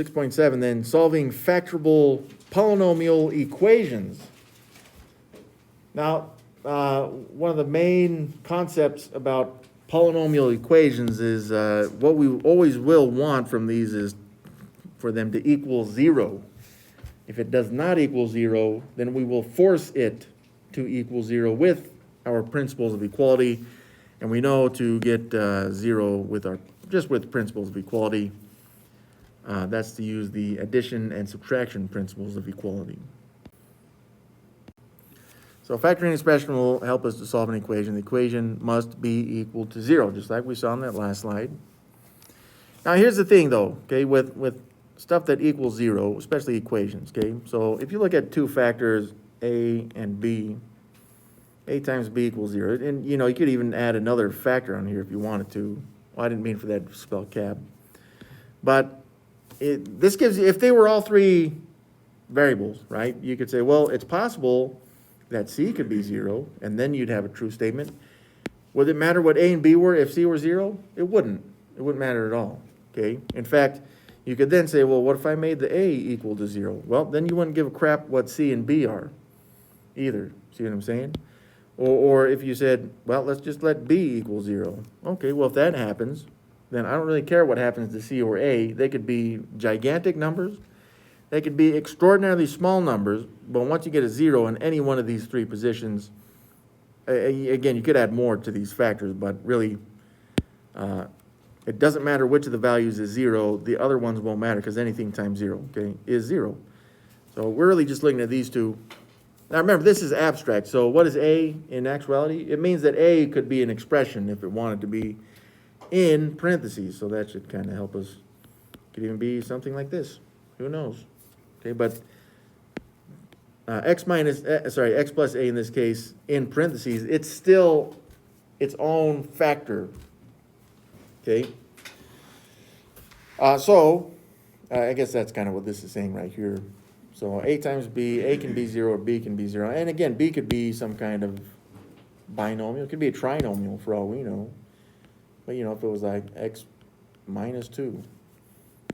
6.7 then, solving factorable polynomial equations. Now, one of the main concepts about polynomial equations is what we always will want from these is for them to equal 0. If it does not equal 0, then we will force it to equal 0 with our principles of equality. And we know to get 0 with just with principles of equality, that's to use the addition and subtraction principles of equality. So factoring expression will help us to solve an equation. The equation must be equal to 0, just like we saw on that last slide. Now here's the thing though, okay, with stuff that equals 0, especially equations, okay? So if you look at two factors, a and b, a times b equals 0. And you know, you could even add another factor on here if you wanted to. Well, I didn't mean for that to spell cab. But this gives you, if they were all three variables, right, you could say, well, it's possible that c could be 0, and then you'd have a true statement. Would it matter what a and b were if c were 0? It wouldn't. It wouldn't matter at all, okay? In fact, you could then say, well, what if I made the a equal to 0? Well, then you wouldn't give a crap what c and b are either. See what I'm saying? Or if you said, well, let's just let b equal 0. Okay, well, if that happens, then I don't really care what happens to c or a. They could be gigantic numbers. They could be extraordinarily small numbers, but once you get a 0 in any one of these three positions, again, you could add more to these factors, but really, it doesn't matter which of the values is 0. The other ones won't matter because anything times 0, okay, is 0. So we're really just looking at these two. Now remember, this is abstract. So what is a in actuality? It means that a could be an expression if it wanted to be in parentheses. So that should kind of help us. Could even be something like this. Who knows? Okay, but x plus a in this case, in parentheses, it's still its own factor. Okay. I guess that's kind of what this is saying right here. So a times b, a can be 0 or b can be 0. And again, b could be some kind of binomial. It could be a trinomial for all we know. But you know, if it was like x minus 2.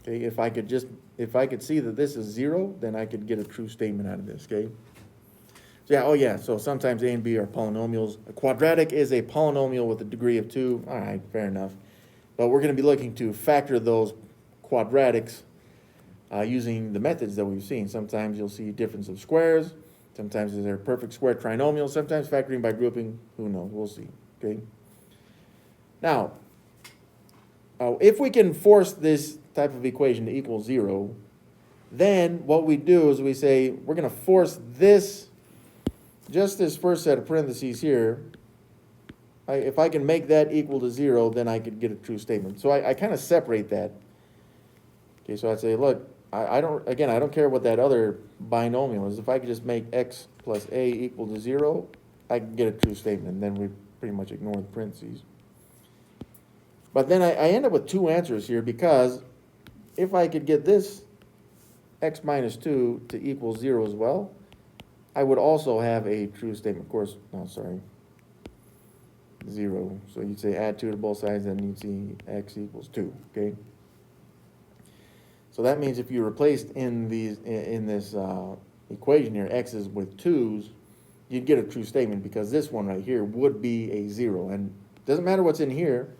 Okay, if I could see that this is 0, then I could get a true statement out of this, okay? So yeah, oh yeah, so sometimes a and b are polynomials. A quadratic is a polynomial with a degree of 2. All right, fair enough. But we're going to be looking to factor those quadratics using the methods that we've seen. Sometimes you'll see difference of squares. Sometimes they're perfect square trinomials. Sometimes factoring by grouping. Who knows? We'll see. Okay. Now, if we can force this type of equation to equal 0, then what we do is we say we're going to force this, just this first set of parentheses here. If I can make that equal to 0, then I could get a true statement. So I kind of separate that. Okay, so I'd say, look, I don't care what that other binomial is. If I could just make x plus a equal to 0, I can get a true statement, and then we pretty much ignore the parentheses. But then I end up with two answers here, because if I could get this x minus 2 to equal 0 as well, I would also have a true statement. Of course, no, sorry, 0. So you'd say add 2 to both sides, and you'd see x equals 2, okay? So that means if you replaced in this equation here, x's with 2's, you'd get a true statement, because this one right here would be a 0. And it doesn't matter what's in here.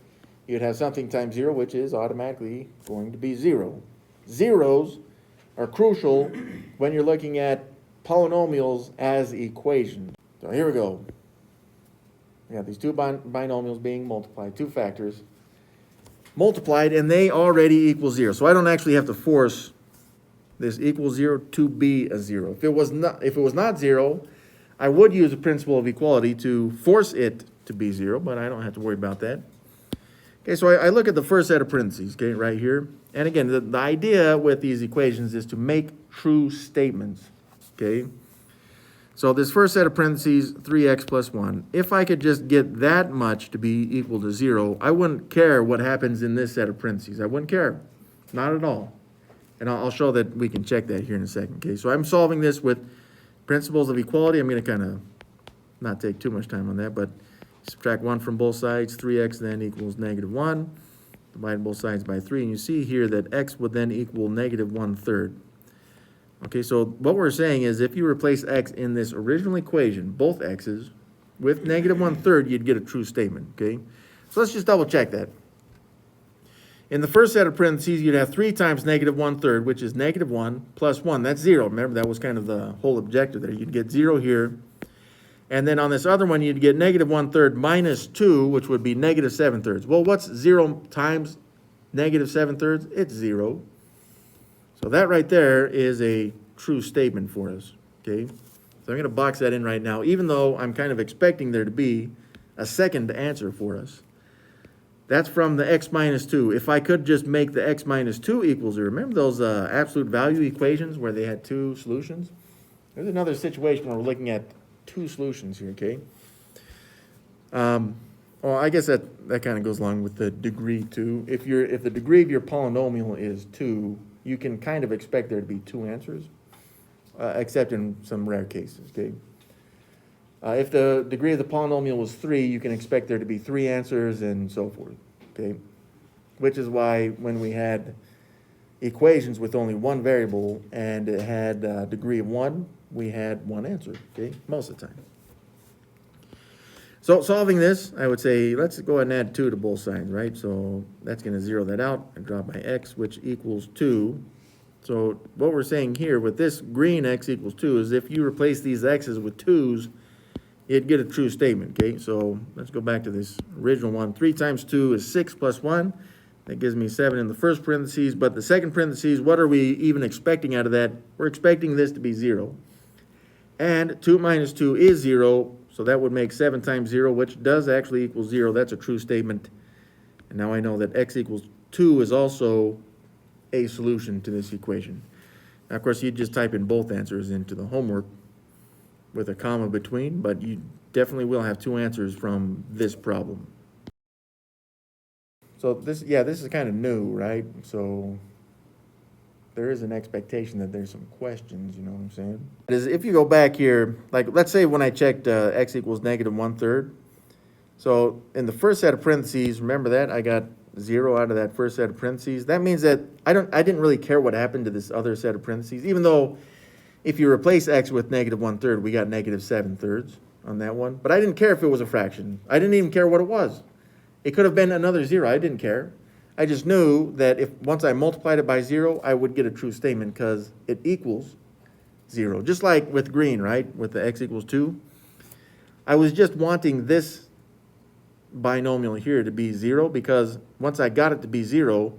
You'd have something times 0, which is automatically going to be 0. Zeros are crucial when you're looking at polynomials as equations. So here we go. We have these two binomials being multiplied, two factors multiplied, and they already equal 0. So I don't actually have to force this equal 0 to be a 0. If it was not 0, I would use the principle of equality to force it to be 0, but I don't have to worry about that. Okay, so I look at the first set of parentheses, okay, right here. And again, the idea with these equations is to make true statements, okay? So this first set of parentheses, 3x plus 1, if I could just get that much to be equal to 0, I wouldn't care what happens in this set of parentheses. I wouldn't care, not at all. And I'll show that we can check that here in a second, okay? So I'm solving this with principles of equality. I'm going to kind of not take too much time on that, but subtract 1 from both sides. 3x then equals -1. divide both sides by 3, and you see here that x would then equal negative 1/3. Okay, so what we're saying is if you replace x in this original equation, both x's, with negative 1/3, you'd get a true statement, okay? So let's just double check that. In the first set of parentheses, you'd have 3 times negative 1/3, which is negative 1 plus 1. That's 0. Remember, that was kind of the whole objective there. You'd get 0 here. And then on this other one, you'd get negative 1/3 minus 2, which would be negative 7/3. Well, what's 0 times negative 7/3? It's 0. So that right there is a true statement for us, okay? So I'm going to box that in right now, even though I'm kind of expecting there to be a second answer for us. That's from the x minus 2. If I could just make the x minus 2 equal 0, remember those absolute value equations where they had 2 solutions? There's another situation where we're looking at 2 solutions here, okay? Well, I guess that kind of goes along with the degree too. If the degree of your polynomial is 2, you can kind of expect there to be 2 answers, except in some rare cases, okay? If the degree of the polynomial was 3, you can expect there to be 3 answers and so forth, okay? Which is why when we had equations with only 1 variable and it had a degree of 1, we had 1 answer, okay, most of the time. So solving this, I would say, let's go ahead and add 2 to both sides, right? So that's going to zero that out and drop by x, which equals 2. So what we're saying here with this green x equals 2 is if you replace these x's with 2's, you'd get a true statement, okay? So let's go back to this original one. 3 times 2 is 6 plus 1. That gives me 7 in the first parentheses. But the second parentheses, what are we even expecting out of that? We're expecting this to be 0. And 2 minus 2 is 0. So that would make 7 times 0, which does actually equal 0. That's a true statement. And now I know that x equals 2 is also a solution to this equation. Now, of course, you'd just type in both answers into the homework with a comma between, but you definitely will have 2 answers from this problem. So this is kind of new, right? So there is an expectation that there's some questions, you know what I'm saying? If you go back here, like let's say when I checked x equals negative 1/3. So in the first set of parentheses, remember that? I got 0 out of that first set of parentheses. That means that I didn't really care what happened to this other set of parentheses, even though if you replace x with negative 1/3, we got negative 7/3 on that one. But I didn't care if it was a fraction. I didn't even care what it was. It could have been another 0. I didn't care. I just knew that if once I multiplied it by 0, I would get a true statement because it equals 0. Just like with green, right? With the x equals 2. I was just wanting this binomial here to be 0 because once I got it to be 0,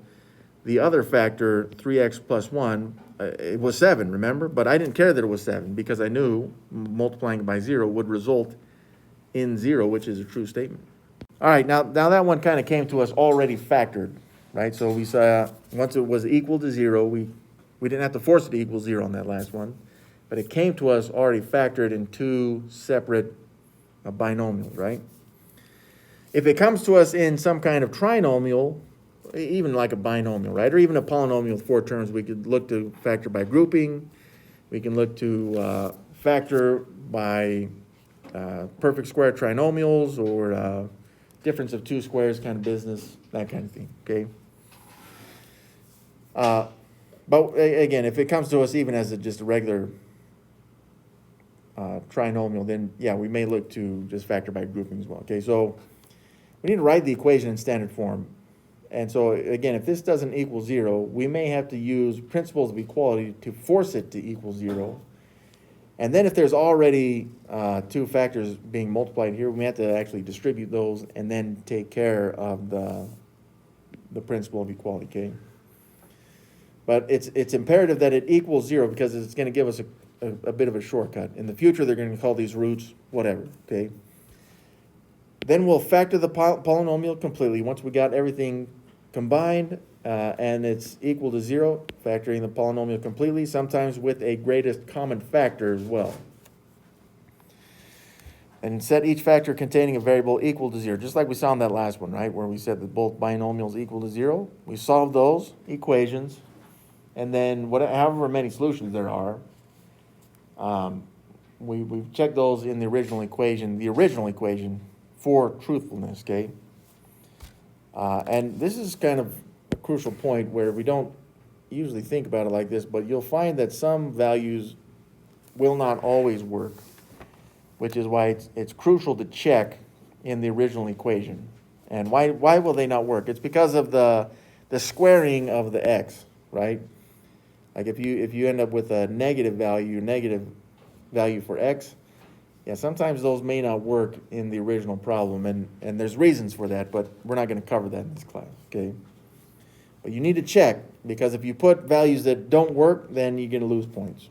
the other factor, 3x plus 1, it was 7, remember? But I didn't care that it was 7 because I knew multiplying it by 0 would result in 0, which is a true statement. All right, now that one kind of came to us already factored, right? So we saw once it was equal to 0, we didn't have to force it to equal 0 on that last one, but it came to us already factored in 2 separate binomials, right? If it comes to us in some kind of trinomial, even like a binomial, right? Or even a polynomial with 4 terms, we could look to factor by grouping. We can look to factor by perfect square trinomials or difference of 2 squares kind of business, that kind of thing, okay? But again, if it comes to us even as just a regular trinomial, then yeah, we may look to just factor by grouping as well, okay? So we need to write the equation in standard form. And so again, if this doesn't equal 0, we may have to use principles of equality to force it to equal 0. And then if there's already 2 factors being multiplied here, we may have to actually distribute those and then take care of the principle of equality, okay? But it's imperative that it equals 0 because it's going to give us a bit of a shortcut. In the future, they're going to call these roots whatever, okay? Then we'll factor the polynomial completely. Once we got everything combined and it's equal to 0, factoring the polynomial completely, sometimes with a greatest common factor as well. And set each factor containing a variable equal to 0, just like we saw in that last one, right, where we said that both binomials equal to 0. We solve those equations, and then however many solutions there are, we've checked those in the original equation for truthfulness, okay? And this is kind of a crucial point where we don't usually think about it like this, but you'll find that some values will not always work, which is why it's crucial to check in the original equation. And why will they not work? It's because of the squaring of the x, right? Like if you end up with a negative value for x, yeah, sometimes those may not work in the original problem, and there's reasons for that, but we're not going to cover that in this class, okay? But you need to check, because if you put values that don't work, then you're going to lose points.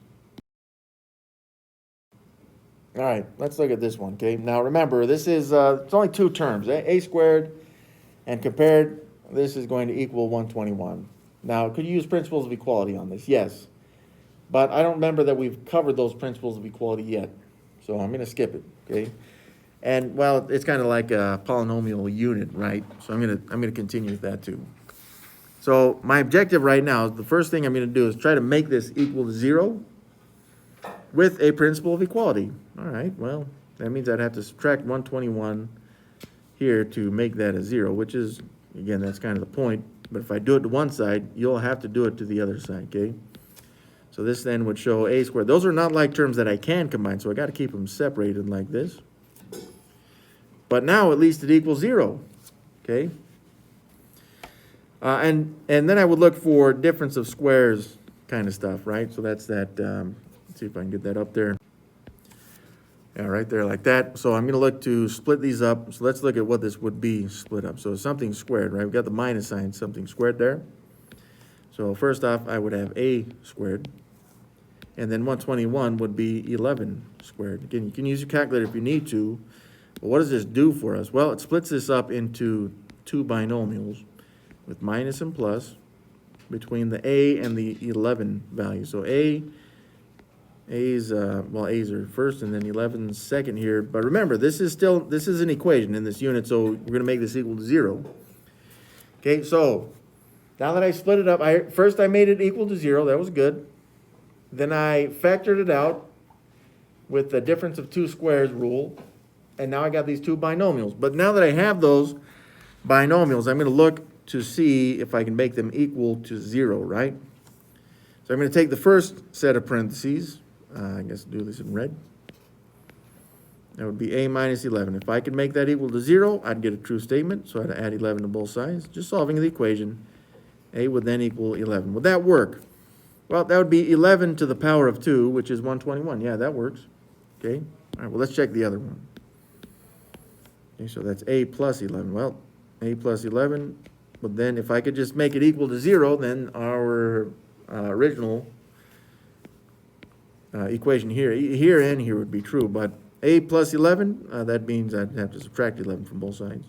All right, let's look at this one, okay? Now remember, this is, it's only two terms, a squared, and compared, this is going to equal 121. Now, could you use principles of equality on this? Yes. But I don't remember that we've covered those principles of equality yet. So I'm going to skip it, okay? And, well, it's kind of like a polynomial unit, right? So I'm going to continue with that too. So my objective right now, the first thing I'm going to do is try to make this equal to 0 with a principle of equality. All right, well, that means I'd have to subtract 121 here to make that a 0, which is, again, that's kind of the point. But if I do it to one side, you'll have to do it to the other side, okay? So this then would show a squared. Those are not like terms that I can combine, so I got to keep them separated like this. But now at least it equals 0, okay? And then I would look for difference of squares kind of stuff, right? So that's that, let's see if I can get that up there. Yeah, right there like that. So I'm going to look to split these up. So let's look at what this would be split up. So something squared, right? We've got the minus sign, something squared there. So first off, I would have a squared. And then 121 would be 11 squared. Again, you can use your calculator if you need to. But what does this do for us? Well, it splits this up into two binomials with minus and plus between the a and the 11 value. So A's are first and then 11 second here. But remember, this is an equation in this unit, so we're going to make this equal to 0. Okay, so now that I split it up, first I made it equal to 0. That was good. Then I factored it out with the difference of two squares rule. And now I got these two binomials. But now that I have those binomials, I'm going to look to see if I can make them equal to 0, right? So I'm going to take the first set of parentheses. I guess do this in red. That would be a minus 11. If I could make that equal to 0, I'd get a true statement. So I'd add 11 to both sides. Just solving the equation. A would then equal 11. Would that work? Well, that would be 11 to the power of 2, which is 121. Yeah, that works. Okay. All right, well, let's check the other one. Okay, so that's a plus 11. Well, a plus 11. But then if I could just make it equal to 0, then our original equation here and here would be true. But a plus 11, that means I'd have to subtract 11 from both sides.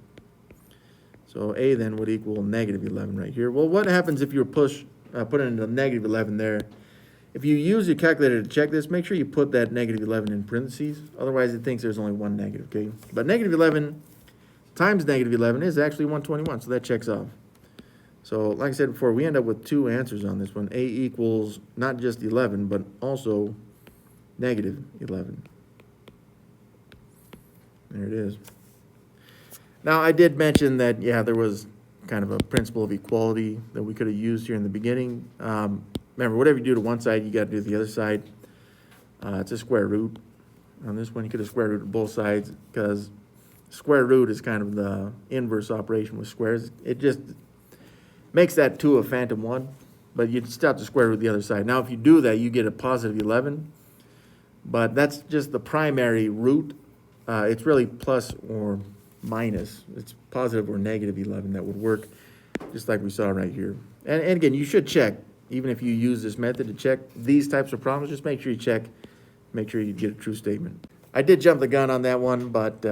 So a then would equal negative 11 right here. Well, what happens if you put in a negative 11 there? If you use your calculator to check this, make sure you put that negative 11 in parentheses. Otherwise, it thinks there's only one negative, okay? But negative 11 times negative 11 is actually 121, so that checks off. So like I said before, we end up with two answers on this one. A equals not just 11, but also negative 11. There it is. Now, I did mention that, yeah, there was kind of a principle of equality that we could have used here in the beginning. Remember, whatever you do to one side, you got to do to the other side. It's a square root. On this one, you could have square rooted both sides, because square root is kind of the inverse operation with squares. It just makes that 2 a phantom 1, but you still have to square root the other side. Now, if you do that, you get a positive 11, but that's just the primary root. It's really plus or minus. It's positive or negative 11 that would work, just like we saw right here. And again, you should check, even if you use this method to check these types of problems, just make sure you check, make sure you get a true statement. I did jump the gun on that one, but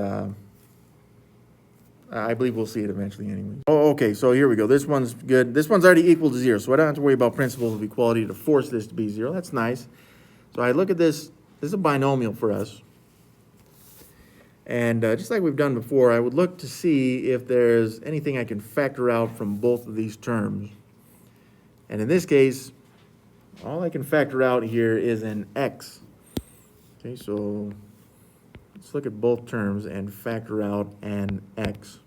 I believe we'll see it eventually anyway. Oh, okay, so here we go. This one's good. This one's already equal to 0, so I don't have to worry about principles of equality to force this to be 0. That's nice. So I look at this. This is a binomial for us. And just like we've done before, I would look to see if there's anything I can factor out from both of these terms. And in this case, all I can factor out here is an x. Okay, so let's look at both terms and factor out an x.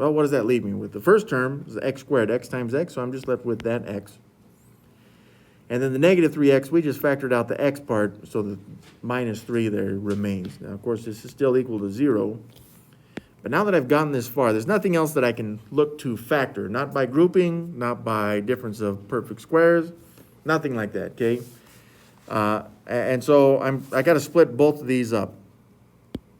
Well, what does that leave me with? The first term is x squared, x times x, so I'm just left with that x. And then the negative 3x, we just factored out the x part, so the minus 3 there remains. Now, of course, this is still equal to 0. But now that I've gotten this far, there's nothing else that I can look to factor. Not by grouping, not by difference of perfect squares, nothing like that, okay? And so I got to split both of these up.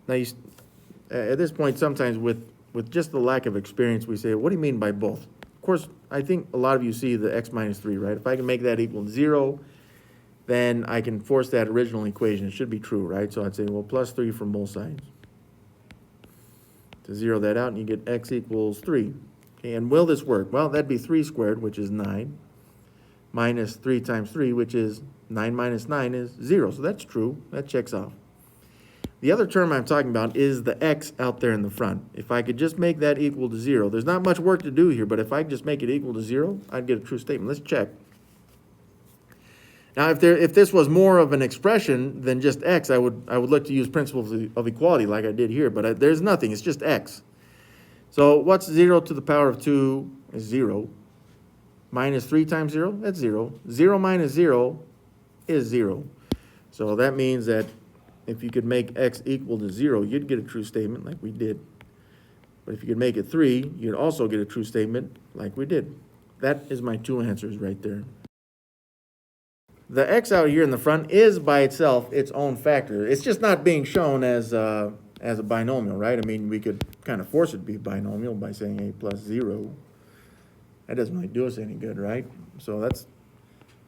Now, at this point, sometimes with just the lack of experience, we say, what do you mean by both? Of course, I think a lot of you see the x minus 3, right? If I can make that equal to 0, then I can force that original equation. It should be true, right? So I'd say, well, plus 3 from both sides. To zero that out, and you get x equals 3. Okay, and will this work? Well, that'd be 3 squared, which is 9, minus 3 times 3, which is 9 minus 9 is 0. So that's true. That checks off. The other term I'm talking about is the x out there in the front. If I could just make that equal to 0, there's not much work to do here, but if I could just make it equal to 0, I'd get a true statement. Let's check. Now, if this was more of an expression than just x, I would look to use principles of equality like I did here, but there's nothing. It's just x. So what's 0 to the power of 2 is 0. Minus 3 times 0, that's 0. 0 minus 0 is 0. So that means that if you could make x equal to 0, you'd get a true statement like we did. But if you could make it 3, you'd also get a true statement like we did. That is my two answers right there. The x out here in the front is by itself its own factor. It's just not being shown as a binomial, right? I mean, we could kind of force it to be binomial by saying a plus 0. That doesn't really do us any good, right? So that's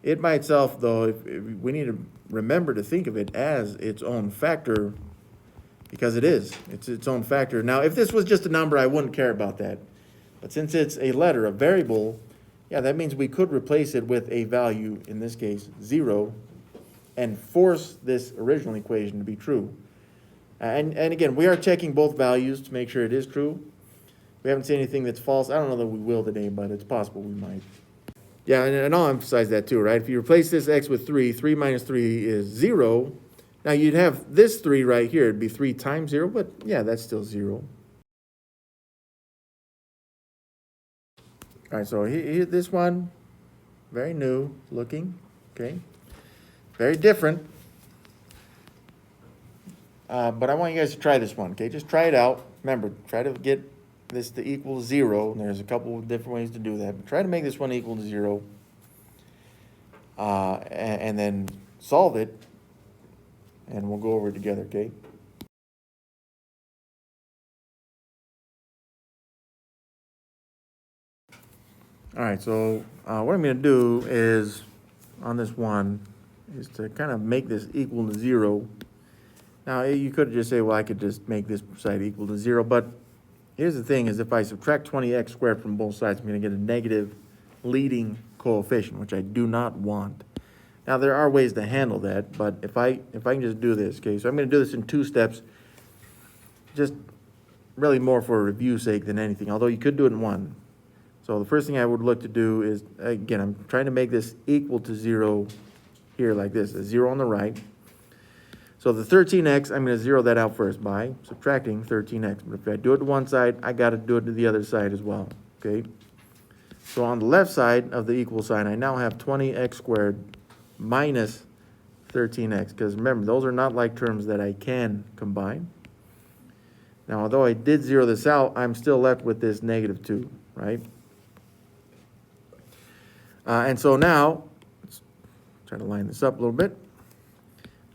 it by itself, though. If we need to remember to think of it as its own factor, because it is. It's its own factor. Now, if this was just a number, I wouldn't care about that. But since it's a letter, a variable, yeah, that means we could replace it with a value, in this case, 0, and force this original equation to be true. And again, we are checking both values to make sure it is true. We haven't seen anything that's false. I don't know that we will today, but it's possible we might. Yeah, and I'll emphasize that too, right? If you replace this x with 3, 3 minus 3 is 0. Now you'd have this 3 right here. It'd be 3 times 0, but yeah, that's still 0. All right, so here this one, very new looking, okay? Very different. But I want you guys to try this one, okay? Just try it out. Remember, try to get this to equal 0. And there's a couple of different ways to do that. But try to make this one equal to 0. And then solve it. And we'll go over it together, okay? All right, so what I'm going to do is, on this one, is to kind of make this equal to 0. Now, you could just say, well, I could just make this side equal to 0, but here's the thing, is if I subtract 20x squared from both sides, I'm going to get a negative leading coefficient, which I do not want. Now, there are ways to handle that, but if I can just do this, okay, so I'm going to do this in 2 steps, just really more for review's sake than anything, although you could do it in 1. So the first thing I would look to do is, again, I'm trying to make this equal to 0 here like this, a 0 on the right. So the 13x, I'm going to 0 that out first by subtracting 13x. But if I do it to one side, I got to do it to the other side as well, okay? So on the left side of the equal sign, I now have 20x squared minus 13x, because remember, those are not like terms that I can combine. Now, although I did 0 this out, I'm still left with this negative 2, right? And so now, let's try to line this up a little bit.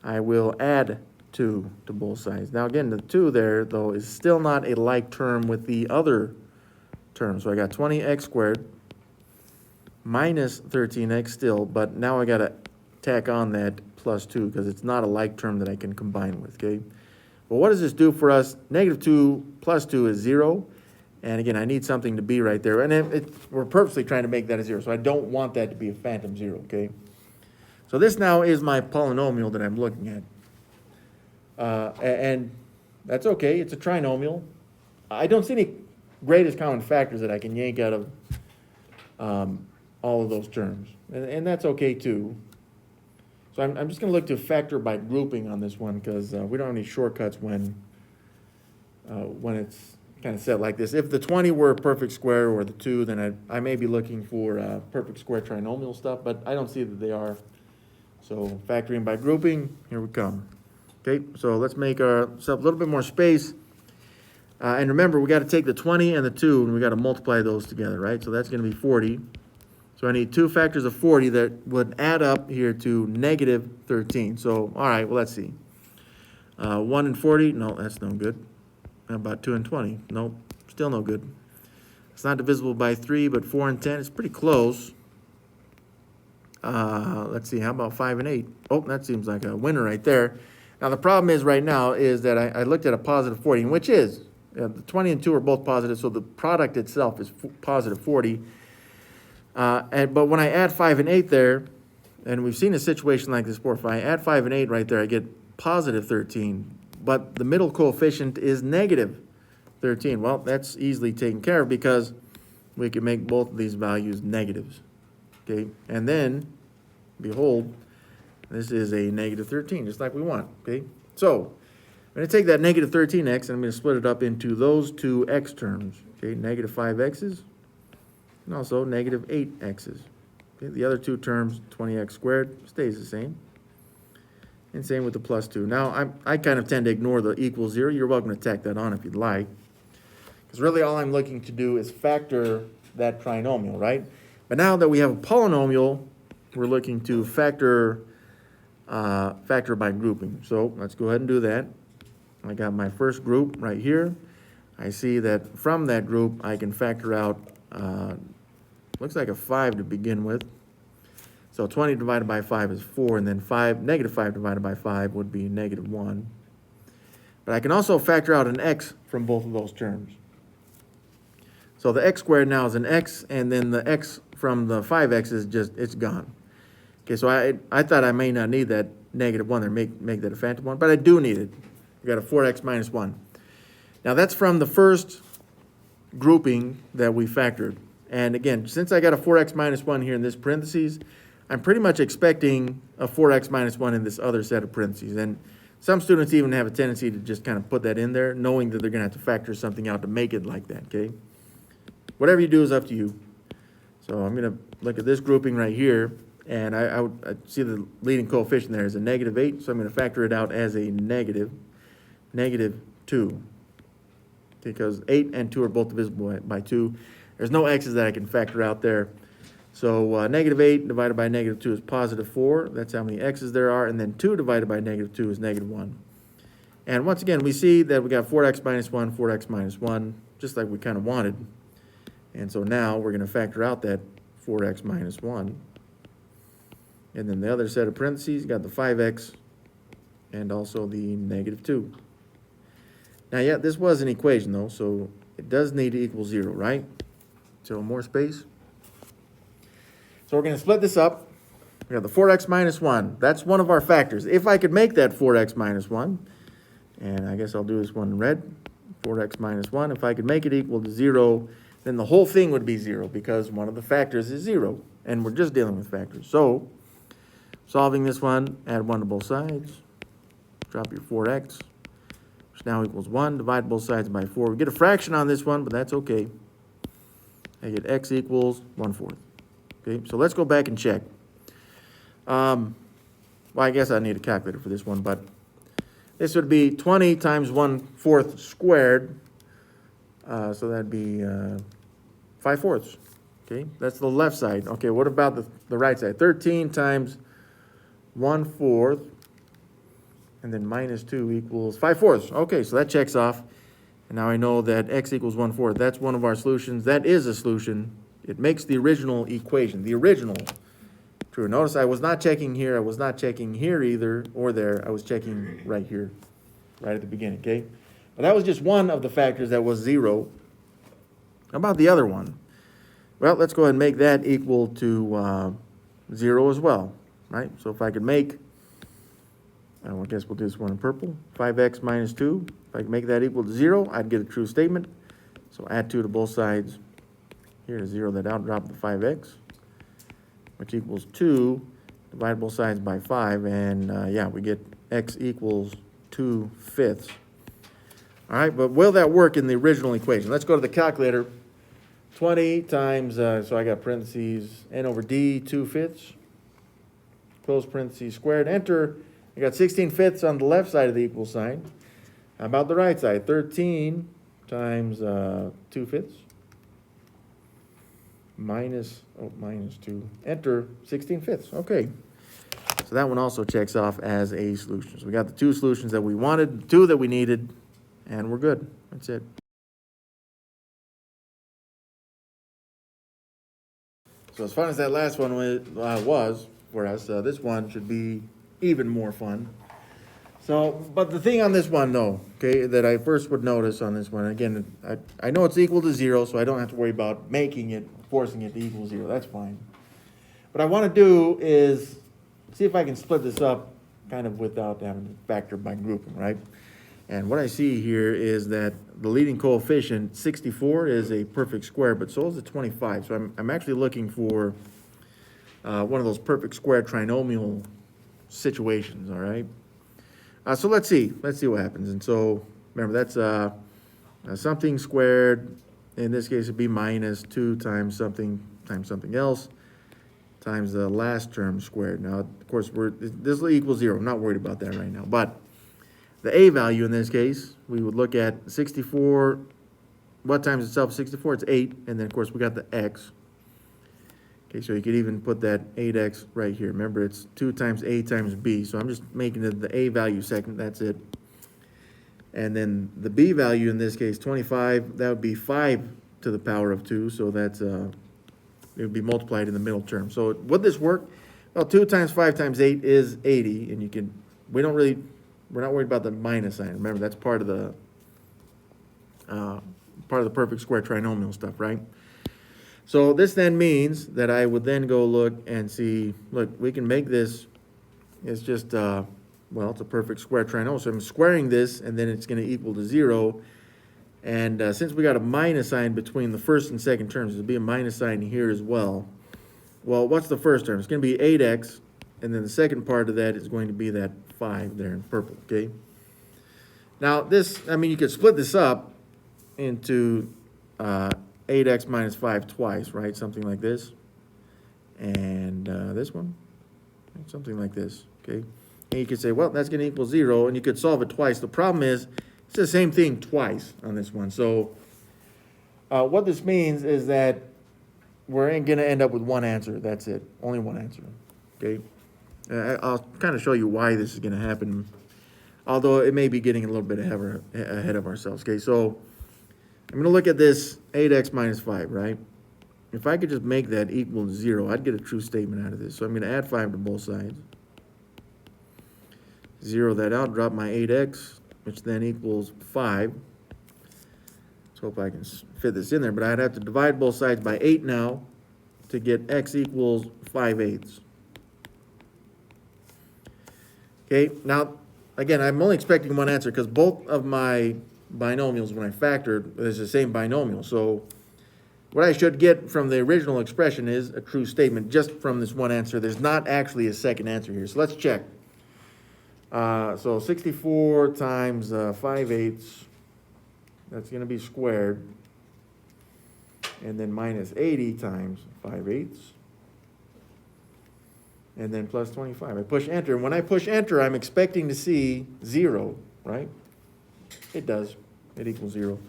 I will add 2 to both sides. Now again, the 2 there, though, is still not a like term with the other term. So I got 20x squared minus 13x still, but now I got to tack on that plus 2 because it's not a like term that I can combine with, okay? Well, what does this do for us? Negative 2 plus 2 is 0. And again, I need something to be right there. And we're purposely trying to make that a 0, so I don't want that to be a phantom 0, okay? So this now is my polynomial that I'm looking at. And that's okay, it's a trinomial. I don't see any greatest common factors that I can yank out of all of those terms. And that's okay too. So I'm just gonna look to factor by grouping on this one because we don't have any shortcuts when it's kind of set like this. If the 20 were a perfect square or the 2, then I may be looking for perfect square trinomial stuff, but I don't see that they are. So factoring by grouping, here we come. Okay, so let's make ourselves a little bit more space. And remember, we got to take the 20 and the 2, and we got to multiply those together, right? So that's going to be 40. So I need 2 factors of 40 that would add up here to negative 13. So, all right, well, let's see. 1 and 40, no, that's no good. How about 2 and 20? Nope, still no good. It's not divisible by 3, but 4 and 10, it's pretty close. Let's see, how about 5 and 8? Oh, that seems like a winner right there. Now, the problem is right now is that I looked at a positive 40, which is, the 20 and 2 are both positive, so the product itself is positive 40. But when I add 5 and 8 there, and we've seen a situation like this before, if I add 5 and 8 right there, I get positive 13. But the middle coefficient is negative 13. Well, that's easily taken care of because we can make both of these values negatives. Okay, and then, behold, this is a negative 13, just like we want. Okay, so I'm going to take that negative 13x and I'm going to split it up into those two x terms. Okay, negative 5x's and also negative 8x's. Okay, the other two terms, 20x squared, stays the same. And same with the plus 2. Now, I kind of tend to ignore the equals 0. You're welcome to tack that on if you'd like. Because really all I'm looking to do is factor that trinomial, right? But now that we have a polynomial, we're looking to factor by grouping. So let's go ahead and do that. I got my first group right here. I see that from that group, I can factor out, looks like a 5 to begin with. So 20 divided by 5 is 4, and then negative 5 divided by 5 would be negative 1. But I can also factor out an x from both of those terms. So the x squared now is an x, and then the x from the 5x is just, it's gone. Okay, so I thought I may not need that negative 1 there, make that a phantom 1, but I do need it. We got a 4x minus 1. Now that's from the first grouping that we factored. And again, since I got a 4x minus 1 here in this parentheses, I'm pretty much expecting a 4x minus 1 in this other set of parentheses. And some students even have a tendency to just kind of put that in there, knowing that they're going to have to factor something out to make it like that, okay? Whatever you do is up to you. So I'm going to look at this grouping right here, and I see the leading coefficient there is a negative 8, so I'm going to factor it out as a negative 2. Because 8 and 2 are both divisible by 2. There's no x's that I can factor out there. So negative 8 divided by negative 2 is positive 4. That's how many x's there are. And then 2 divided by negative 2 is negative 1. And once again, we see that we got 4x minus 1, 4x minus 1, just like we kind of wanted. And so now we're going to factor out that 4x minus 1. And then the other set of parentheses, got the 5x and also the negative 2. Now, yeah, this was an equation, though, so it does need to equal 0, right? So more space. So we're going to split this up. We have the 4x minus 1. That's one of our factors. If I could make that 4x minus 1, and I guess I'll do this one in red, 4x minus 1. If I could make it equal to 0, then the whole thing would be 0 because one of the factors is 0, and we're just dealing with factors. So solving this one, add 1 to both sides. Drop your 4x, which now equals 1. Divide both sides by 4. We get a fraction on this one, but that's okay. I get x equals 1/4. Okay, so let's go back and check. Well, I guess I need a calculator for this one, but this would be 20 times 1/4 squared. So that'd be 5/4. Okay, that's the left side. Okay, what about the right side? 13 times 1/4, and then minus 2 equals 5/4. Okay, so that checks off. And now I know that x equals 1/4. That's one of our solutions. That is a solution. It makes the original equation, the original, true. Notice I was not checking here. I was not checking here either or there. I was checking right here, right at the beginning, okay? But that was just one of the factors that was 0. How about the other one? Well, let's go ahead and make that equal to 0 as well, right? So if I could make, I guess we'll do this one in purple, 5x minus 2. If I could make that equal to 0, I'd get a true statement. So add 2 to both sides. Here to 0 that out, drop the 5x, which equals 2. Divide both sides by 5, and yeah, we get x equals 2/5. All right, but will that work in the original equation? Let's go to the calculator. 20 times, so I got parentheses, n over d, 2/5, close parentheses, squared, enter. I got 16/5 on the left side of the equal sign. How about the right side? 13 times 2/5, minus 2, enter, 16/5. Okay, so that one also checks off as a solution. So we got the two solutions that we wanted, the two that we needed, and we're good. That's it. So as fun as that last one was for us, this one should be even more fun. So, but the thing on this one though, okay, that I first would notice on this one, again, I know it's equal to 0, so I don't have to worry about making it, forcing it to equal 0, that's fine. What I want to do is see if I can split this up kind of without having to factor by grouping, right? And what I see here is that the leading coefficient, 64, is a perfect square, but so is the 25. So I'm actually looking for one of those perfect square trinomial situations, all right? So let's see what happens. And so remember, that's something squared. In this case, it'd be minus 2 times something else times the last term squared. Now, of course, this will equal 0. I'm not worried about that right now, but the a value in this case, we would look at 64, what times itself 64? It's 8, and then of course we got the x. Okay, so you could even put that 8x right here. Remember, it's 2 times a times b, so I'm just making the a value second, that's it. And then the b value in this case, 25, that would be 5 to the power of 2, so that's, it would be multiplied in the middle term. So would this work? Well, 2 times 5 times 8 is 80, and you can, we're not worried about the minus sign. Remember, that's part of the perfect square trinomial stuff, right? So this then means that I would then go look and see, look, we can make this, it's just, well, it's a perfect square trinomial. So I'm squaring this, and then it's going to equal to 0. And since we got a minus sign between the first and second terms, there'll be a minus sign here as well. Well, what's the first term? It's going to be 8x, and then the second part of that is going to be that 5 there in purple, okay? Now this, I mean, you could split this up into 8x minus 5 twice, right? Something like this. And this one, something like this, okay? And you could say, well, that's going to equal 0, and you could solve it twice. The problem is, it's the same thing twice on this one. So what this means is that we're going to end up with one answer. That's it. Only one answer, okay? I'll kind of show you why this is going to happen, although it may be getting a little bit ahead of ourselves. Okay, so I'm going to look at this 8x minus 5, right? If I could just make that equal to 0, I'd get a true statement out of this. So I'm going to add 5 to both sides. 0 that out, drop my 8x, which then equals 5. Let's hope I can fit this in there, but I'd have to divide both sides by 8 now to get x equals 5/8. Okay, now, again, I'm only expecting one answer because both of my binomials, when I factored, is the same binomial. So what I should get from the original expression is a true statement just from this one answer. There's not actually a second answer here. So let's check. So 64 times 5/8, that's going to be squared. And then minus 80 times 5/8. And then plus 25. I push enter. And when I push enter, I'm expecting to see 0, right? It does. It equals 0.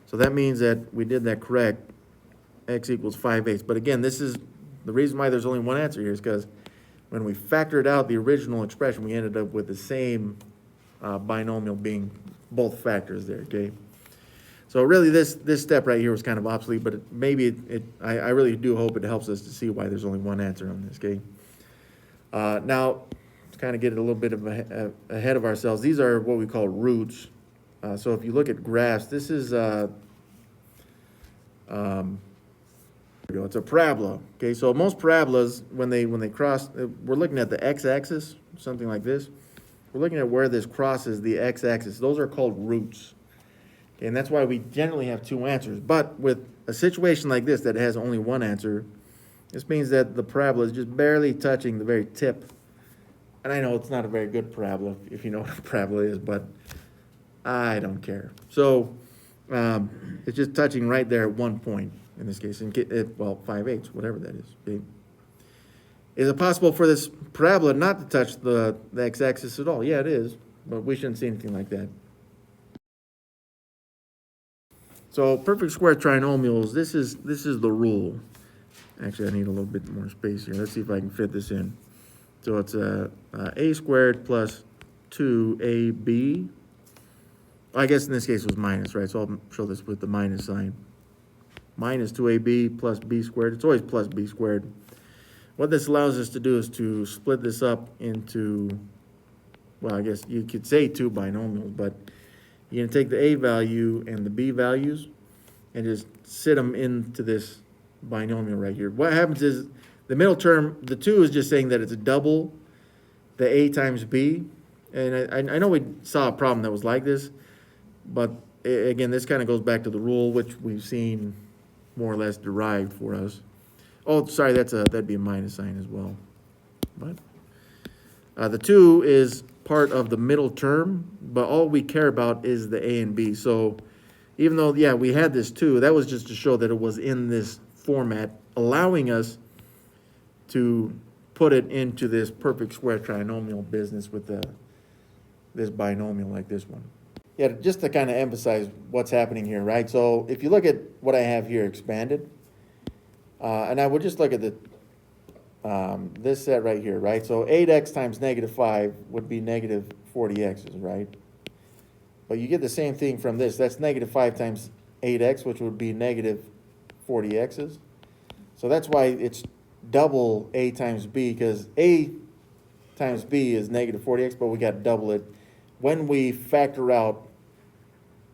So that means that we did that correct. X equals 5/8. But again, this is the reason why there's only one answer here is because when we factored out the original expression, we ended up with the same binomial being both factors there, okay? So really this step right here was kind of obsolete, but I really do hope it helps us to see why there's only one answer on this, okay? Now, to kind of get a little bit ahead of ourselves, these are what we call roots. So if you look at graphs, this is, it's a parabola. Okay, so most parabolas, when they cross, we're looking at the x-axis, something like this. We're looking at where this crosses the x-axis. Those are called roots. Okay, and that's why we generally have two answers. But with a situation like this that has only one answer, this means that the parabola is just barely touching the very tip. And I know it's not a very good parabola, if you know what a parabola is, but I don't care. So it's just touching right there at 1 point in this case, well, 5/8, whatever that is. Okay. Is it possible for this parabola not to touch the x-axis at all? Yeah, it is, but we shouldn't see anything like that. So perfect square trinomials, this is the rule. Actually, I need a little bit more space here. Let's see if I can fit this in. So it's a squared plus 2ab. I guess in this case it was minus, right? So I'll show this with the minus sign. Minus 2ab plus b squared. It's always plus b squared. What this allows us to do is to split this up into, well, I guess you could say two binomials, but you're going to take the a value and the b values and just sit them into this binomial right here. What happens is the middle term, the 2 is just saying that it's a double the a times b. And I know we saw a problem that was like this, but again, this kind of goes back to the rule, which we've seen more or less derived for us. Oh, sorry, that'd be a minus sign as well. But the 2 is part of the middle term, but all we care about is the a and b. So even though, yeah, we had this 2, that was just to show that it was in this format, allowing us to put it into this perfect square trinomial business with this binomial like this one. Yeah, just to kind of emphasize what's happening here, right? So if you look at what I have here expanded, and I would just look at this set right here, right? So 8x times -5 would be negative 40x's, right? But you get the same thing from this. That's -5 times 8x, which would be negative 40x's. So that's why it's double a times b, because a times b is negative 40x, but we got to double it when we factor out,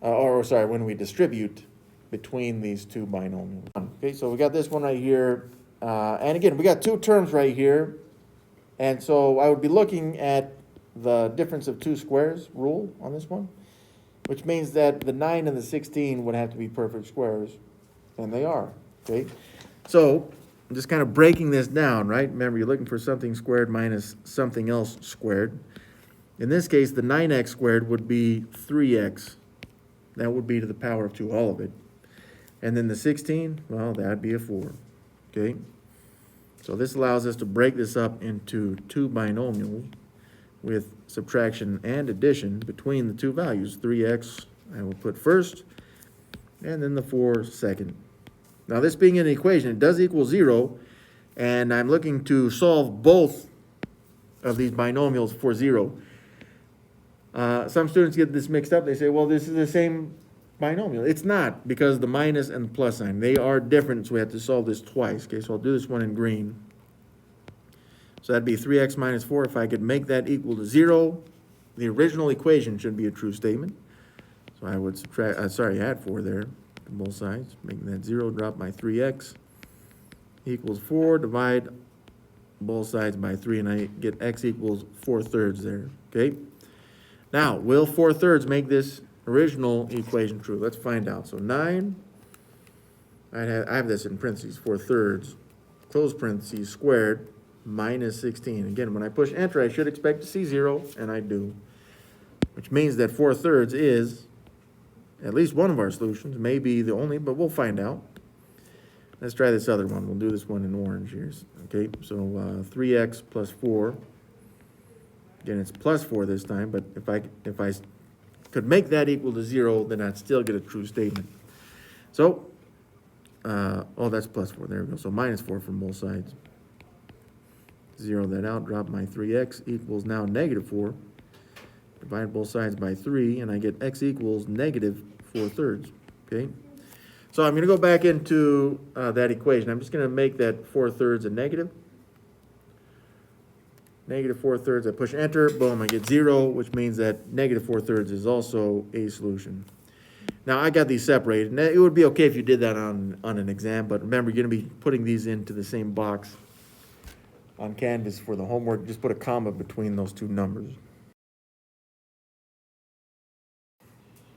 when we distribute between these two binomials. Okay, so we got this one right here. And again, we got two terms right here. And so I would be looking at the difference of two squares rule on this one, which means that the 9 and the 16 would have to be perfect squares, and they are, okay? So I'm just kind of breaking this down, right? Remember, you're looking for something squared minus something else squared. In this case, the 9x squared would be 3x. That would be to the power of 2, all of it. And then the 16, well, that'd be a 4, okay? So this allows us to break this up into two binomials with subtraction and addition between the two values. 3x I will put first, and then the 4 second. Now this being an equation, it does equal 0, and I'm looking to solve both of these binomials for 0. Some students get this mixed up. They say, well, this is the same binomial. It's not, because the minus and the plus sign, they are different, so we have to solve this twice. Okay, so I'll do this one in green. So that'd be 3x minus 4. If I could make that equal to 0, the original equation should be a true statement. So I would subtract, add 4 there on both sides, making that 0, drop my 3x, equals 4, divide both sides by 3, and I get x equals 4/3 there, okay? Now, will 4/3 make this original equation true? Let's find out. So 9, I have this in parentheses, 4/3, close parentheses, squared, minus 16. Again, when I push enter, I should expect to see 0, and I do. Which means that 4/3 is at least one of our solutions, maybe the only, but we'll find out. Let's try this other one. We'll do this one in orange here. Okay, so 3x plus 4. Again, it's plus 4 this time, but if I could make that equal to 0, then I'd still get a true statement. So, oh, that's plus 4. There we go. So minus 4 from both sides. 0 that out, drop my 3x equals now negative 4. Divide both sides by 3, and I get x equals negative 4/3, okay? So I'm going to go back into that equation. I'm just going to make that 4/3 a negative. Negative 4/3, I push enter, boom, I get 0, which means that negative 4/3 is also a solution. Now, I got these separated, and it would be okay if you did that on an exam, but remember, you're going to be putting these into the same box on Canvas for the homework. Just put a comma between those two numbers.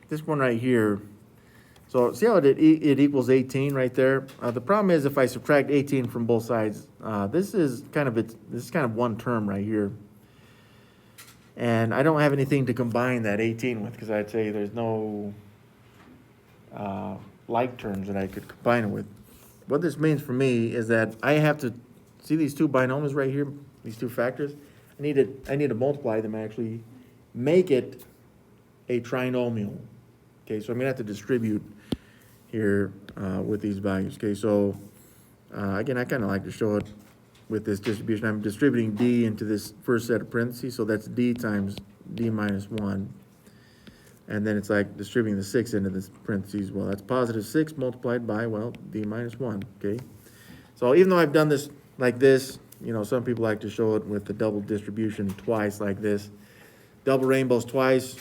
This one right here, so see how it equals 18 right there? The problem is if I subtract 18 from both sides, this is kind of one term right here. And I don't have anything to combine that 18 with, because I'd say there's no like terms that I could combine it with. What this means for me is that I have to see these two binomials right here, these two factors. I need to multiply them, actually make it a trinomial. Okay, so I'm gonna have to distribute here with these values. Okay, so again, I kind of like to show it with this distribution. I'm distributing d into this first set of parentheses, so that's d times d minus 1. And then it's like distributing the 6 into this parentheses. Well, that's positive 6 multiplied by, well, d minus 1, okay? So even though I've done this like this, you know, some people like to show it with the double distribution twice like this. Double rainbows twice.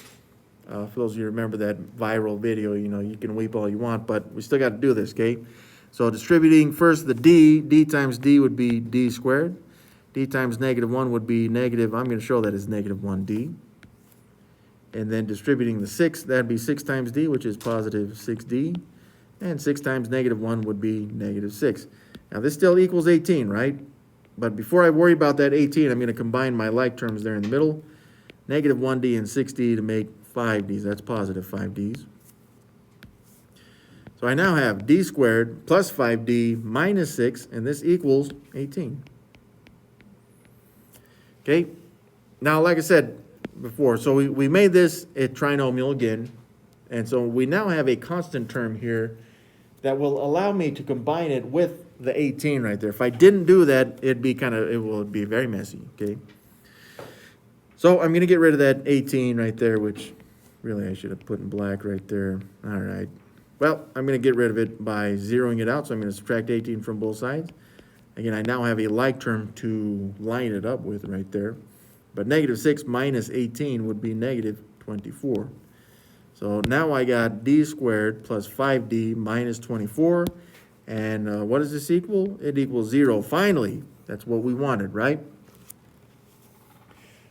For those of you who remember that viral video, you know, you can weep all you want, but we still got to do this, okay? So distributing first the d times d would be d squared. D times negative 1 would be negative, I'm going to show that as negative 1d. And then distributing the 6, that'd be 6 times d, which is positive 6d. And 6 times negative 1 would be negative 6. Now this still equals 18, right? But before I worry about that 18, I'm going to combine my like terms there in the middle. Negative 1d and 6d to make 5d's. That's positive 5d's. So I now have d squared plus 5d minus 6, and this equals 18. Okay? Now, like I said before, so we made this a trinomial again, and so we now have a constant term here that will allow me to combine it with the 18 right there. If I didn't do that, it would be very messy, okay? So I'm going to get rid of that 18 right there, which really I should have put in black right there. All right. Well, I'm going to get rid of it by zeroing it out, so I'm going to subtract 18 from both sides. Again, I now have a like term to line it up with right there. But negative 6 minus 18 would be negative 24. So now I got d squared plus 5d minus 24. And what does this equal? It equals 0. Finally, that's what we wanted, right?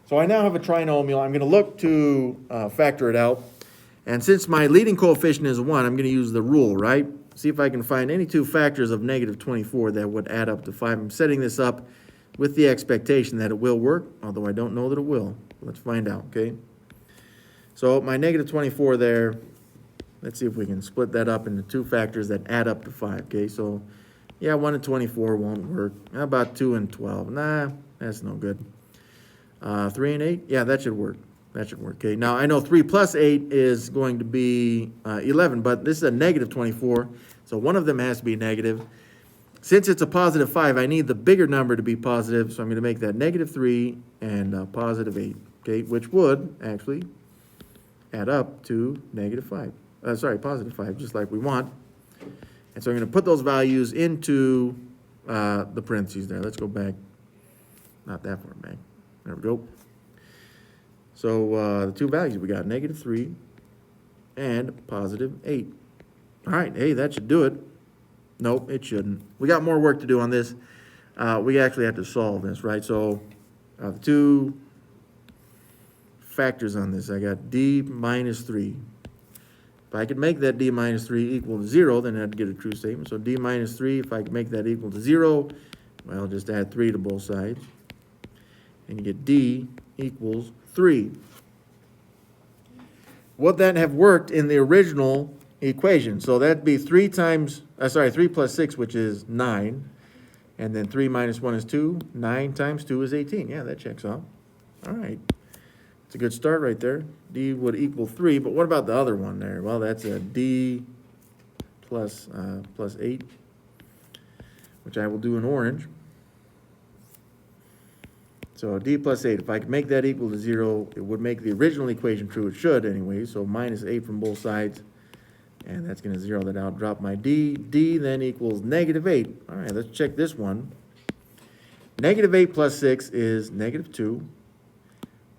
So I now have a trinomial. I'm going to look to factor it out. And since my leading coefficient is 1, I'm going to use the rule, right? See if I can find any two factors of negative 24 that would add up to 5. I'm setting this up with the expectation that it will work, although I don't know that it will. Let's find out, okay? So my negative 24 there, let's see if we can split that up into two factors that add up to 5, okay? So, yeah, 1 and 24 won't work. How about 2 and 12? Nah, that's no good. 3 and 8? Yeah, that should work. That should work, okay? Now, I know 3 plus 8 is going to be 11, but this is a negative 24, so one of them has to be negative. Since it's a positive 5, I need the bigger number to be positive, so I'm going to make that negative 3 and positive 8, okay, which would actually add up to negative 5. Positive 5, just like we want. And so I'm going to put those values into the parentheses there. Let's go back, not that far back. There we go. So the two values we got, negative 3 and positive 8. All right, hey, that should do it. Nope, it shouldn't. We got more work to do on this. We actually have to solve this, right? So the two factors on this, I got d minus 3. If I could make that d minus 3 equal to 0, then I'd get a true statement. So d minus 3, if I could make that equal to 0, well, just add 3 to both sides. And you get d equals 3. Would that have worked in the original equation? So that'd be 3 plus 6, which is 9. And then 3 minus 1 is 2. 9 times 2 is 18. Yeah, that checks out. All right. It's a good start right there. D would equal 3, but what about the other one there? Well, that's a d plus 8, which I will do in orange. So d plus 8, if I could make that equal to 0, it would make the original equation true. It should anyway, so minus 8 from both sides. And that's going to zero that out, drop my d. D then equals negative 8. All right, let's check this one. Negative 8 plus 6 is negative 2.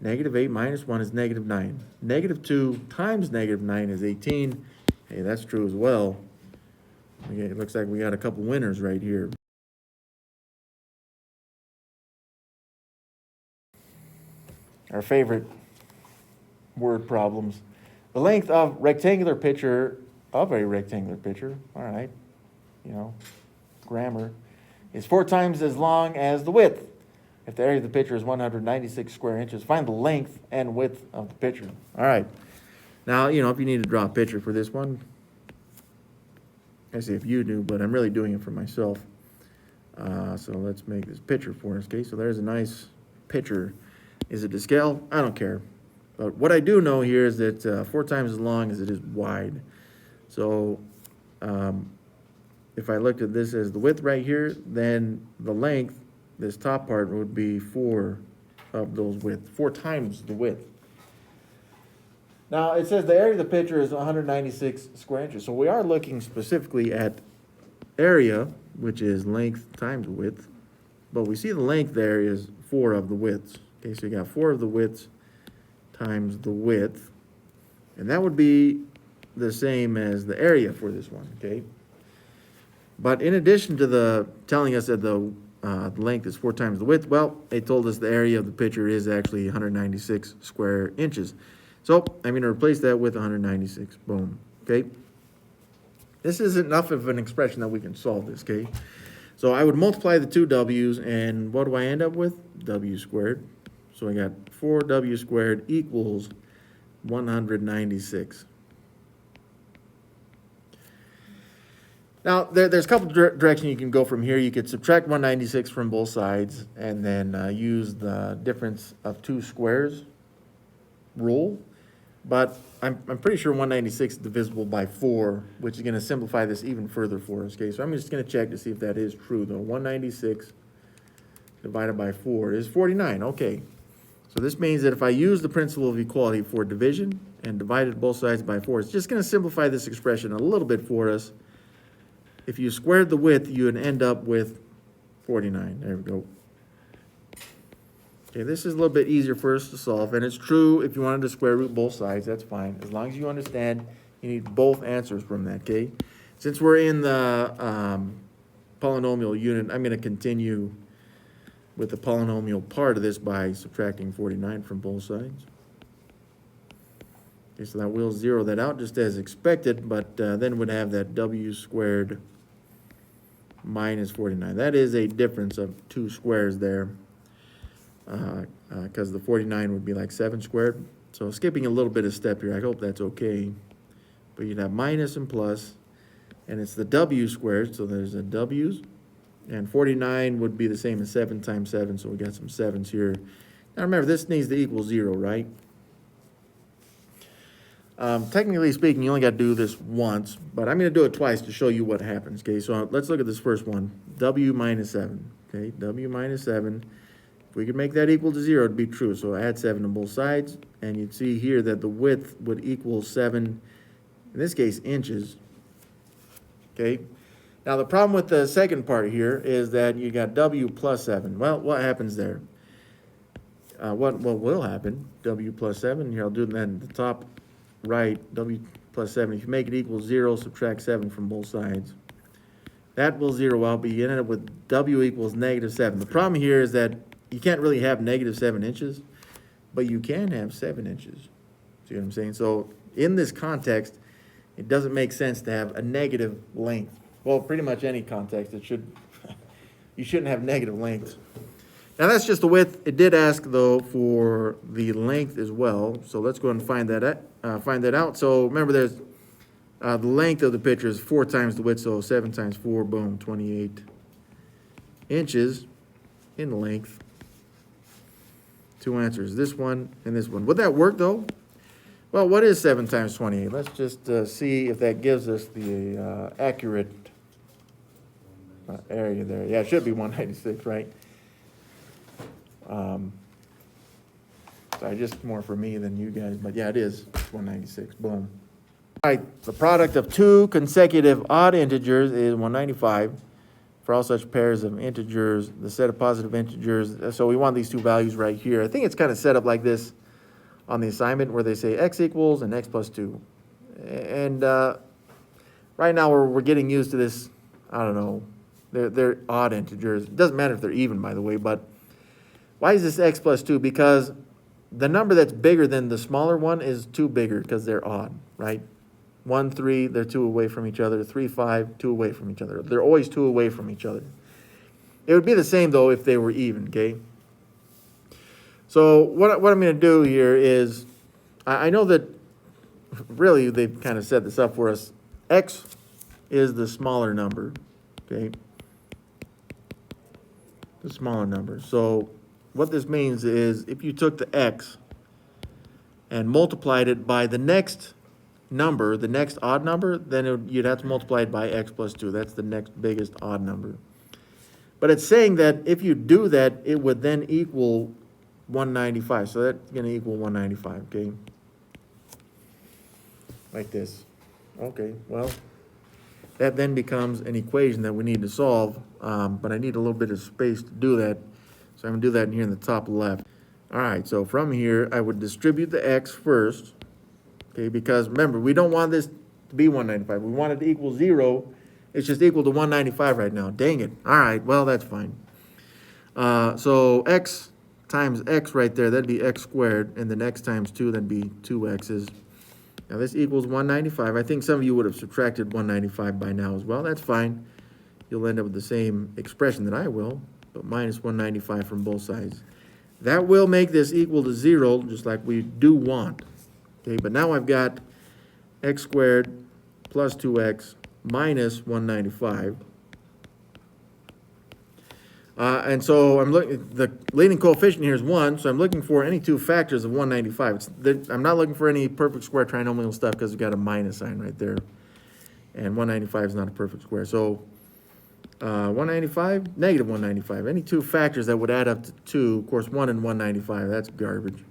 Negative 8 minus 1 is negative 9. Negative 2 times negative 9 is 18. Hey, that's true as well. Okay, it looks like we got a couple winners right here. Our favorite word problems. The length of a rectangular picture, all right, grammar, is 4 times as long as the width. If the area of the picture is 196 square inches, find the length and width of the picture. All right. Now, you know, if you need to draw a picture for this one, I say if you do, but I'm really doing it for myself. So let's make this picture for us, okay? So there's a nice picture. Is it to scale? I don't care. But what I do know here is that 4 times as long as it is wide. So if I looked at this as the width right here, then the length, this top part, would be 4 of those width, 4 times the width. Now, it says the area of the picture is 196 square inches. So we are looking specifically at area, which is length times width. But we see the length there is 4 of the widths. Okay, so you got 4 of the widths times the width. And that would be the same as the area for this one, okay? But in addition to the telling us that the length is 4 times the width, well, they told us the area of the picture is actually 196 square inches. So I'm going to replace that with 196. Boom. Okay. This is enough of an expression that we can solve this. Okay. So I would multiply the 2 w's, and what do I end up with? W squared. So I got 4w squared equals 196. Now, there's a couple directions you can go from here. You could subtract 196 from both sides and then use the difference of 2 squares rule. But I'm pretty sure 196 is divisible by 4, which is going to simplify this even further for us. Okay, so I'm just going to check to see if that is true, though. 196 divided by 4 is 49. Okay, so this means that if I use the principle of equality for division and divided both sides by 4, it's just going to simplify this expression a little bit for us. If you squared the width, you would end up with 49. There we go. Okay, this is a little bit easier for us to solve, and it's true if you wanted to square root both sides, that's fine. As long as you understand, you need both answers from that, okay? Since we're in the polynomial unit, I'm going to continue with the polynomial part of this by subtracting 49 from both sides. Okay, so that will zero that out just as expected, but then we'd have that w squared minus 49. That is a difference of 2 squares there. Because the 49 would be like 7 squared. So skipping a little bit of step here, I hope that's okay. But you'd have minus and plus, and it's the w squared, so there's a w's. And 49 would be the same as 7 times 7, so we got some 7s here. Now remember, this needs to equal 0, right? Technically speaking, you only got to do this once, but I'm going to do it twice to show you what happens. Okay, so let's look at this first one, w minus 7. Okay, w minus 7. If we could make that equal to 0, it'd be true. So add 7 to both sides, and you'd see here that the width would equal 7, in this case, inches. Okay. Now the problem with the second part here is that you got w plus 7. Well, what happens there? What will happen? W plus 7. Here, I'll do that at the top right. W plus 7. If you make it equal 0, subtract 7 from both sides. That will zero out, but you end up with w equals negative 7. The problem here is that you can't really have negative 7 inches, but you can have 7 inches. See what I'm saying? So in this context, it doesn't make sense to have a negative length. Well, pretty much any context, you shouldn't have negative lengths. Now that's just the width. It did ask though for the length as well. So let's go ahead and find that out. So remember, there's the length of the picture is 4 times the width, so 7 times 4, boom, 28 inches in length. 2 answers, this one and this one. Would that work though? Well, what is 7 times 28? Let's just see if that gives us the accurate area there. Yeah, it should be 196, right? Sorry, just more for me than you guys, but yeah, it is 196. Boom. All right, the product of 2 consecutive odd integers is 195. For all such pairs of integers, the set of positive integers, so we want these 2 values right here. I think it's kind of set up like this on the assignment where they say x equals and x plus 2. And right now we're getting used to this, I don't know, they're odd integers. It doesn't matter if they're even, by the way, but why is this x plus 2? Because the number that's bigger than the smaller one is 2 bigger because they're odd, right? 1, 3, they're 2 away from each other. 3, 5, 2 away from each other. They're always 2 away from each other. It would be the same, though, if they were even, okay? So what I'm going to do here is, I know that really they've kind of set this up for us. X is the smaller number, okay? The smaller number. So what this means is if you took the x and multiplied it by the next number, the next odd number, then you'd have to multiply it by x plus 2. That's the next biggest odd number. But it's saying that if you do that, it would then equal 195. So that's going to equal 195, okay? Like this. Okay, well, that then becomes an equation that we need to solve, but I need a little bit of space to do that. So I'm going to do that in here in the top left. All right, so from here, I would distribute the x first, okay, because remember, we don't want this to be 195. We want it to equal 0. It's just equal to 195 right now. Dang it. All right, well, that's fine. So x times x right there, that'd be x squared, and then x times 2, that'd be 2x's. Now this equals 195. I think some of you would have subtracted 195 by now as well. That's fine. You'll end up with the same expression that I will, but minus 195 from both sides. That will make this equal to 0, just like we do want. Okay, but now I've got x squared plus 2x minus 195. And so I'm looking, the leading coefficient here is 1, so I'm looking for any two factors of 195. I'm not looking for any perfect square trinomial stuff because we've got a minus sign right there. And 195 is not a perfect square. So 195, negative 195. Any two factors that would add up to 2, of course 1 and 195, that's garbage.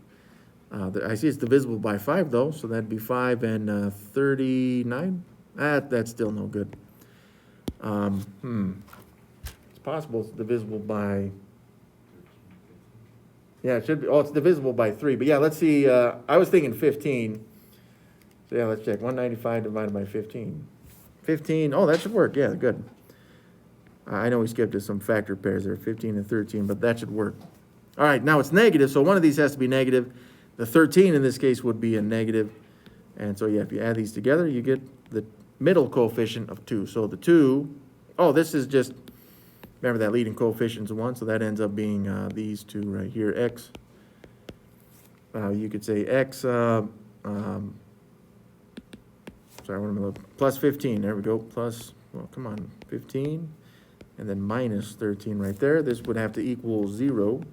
I see it's divisible by 5 though, so that'd be 5 and 39. That's still no good. Possible it's divisible by, yeah, it should be, oh, it's divisible by 3, but yeah, let's see, I was thinking 15, so yeah, let's check, 195 divided by 15. 15, oh, that should work, yeah, good. I know we skipped to some factor pairs there, 15 and 13, but that should work. All right, now it's negative, so one of these has to be negative. The 13 in this case would be a negative, and so yeah, if you add these together, you get the middle coefficient of 2. So the 2, oh, this is just, remember that leading coefficient's 1, so that ends up being these two right here, x. You could say x, sorry, what am I looking? Plus 15, there we go, plus, well, come on, 15, and then minus 13 right there. This would have to equal 0.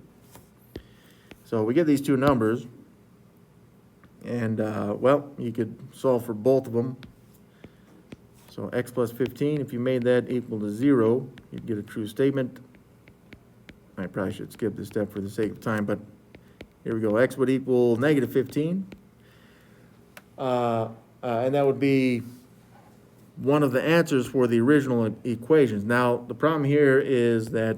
So we get these two numbers, and, well, you could solve for both of them. So x plus 15, if you made that equal to 0, you'd get a true statement. I probably should skip this step for the sake of time, but here we go. X would equal negative 15. And that would be one of the answers for the original equations. Now, the problem here is that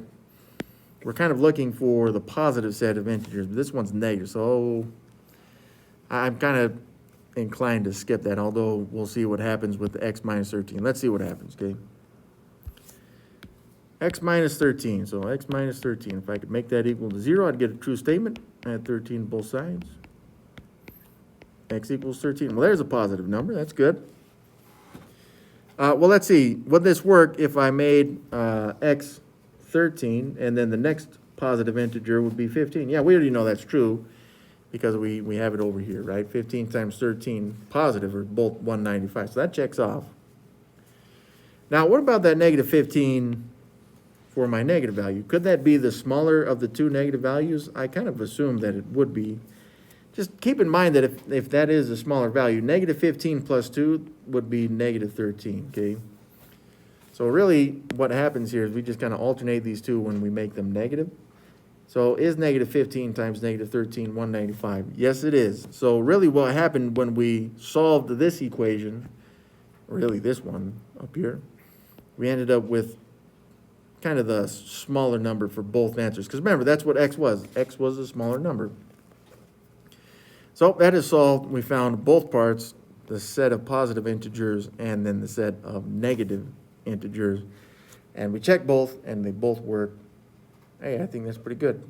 we're kind of looking for the positive set of integers, but this one's negative, so I'm kind of inclined to skip that, although we'll see what happens with the x minus 13. Let's see what happens, okay? X minus 13, so x minus 13. If I could make that equal to 0, I'd get a true statement. Add 13 both sides. X equals 13. Well, there's a positive number. That's good. Well, let's see. Would this work if I made x 13, and then the next positive integer would be 15? Yeah, we already know that's true, because we have it over here, right? 15 times 13 positive are both 195, so that checks off. Now, what about that negative 15 for my negative value? Could that be the smaller of the two negative values? I kind of assumed that it would be. Just keep in mind that if that is a smaller value, negative 15 plus 2 would be negative 13, okay? So really, what happens here is we just kind of alternate these two when we make them negative. So is negative 15 times negative 13 195? Yes, it is. So really what happened when we solved this equation, really this one up here, we ended up with kind of the smaller number for both answers. Because remember, that's what x was. X was a smaller number. So that is solved. We found both parts, the set of positive integers and then the set of negative integers. And we checked both, and they both work. Hey, I think that's pretty good.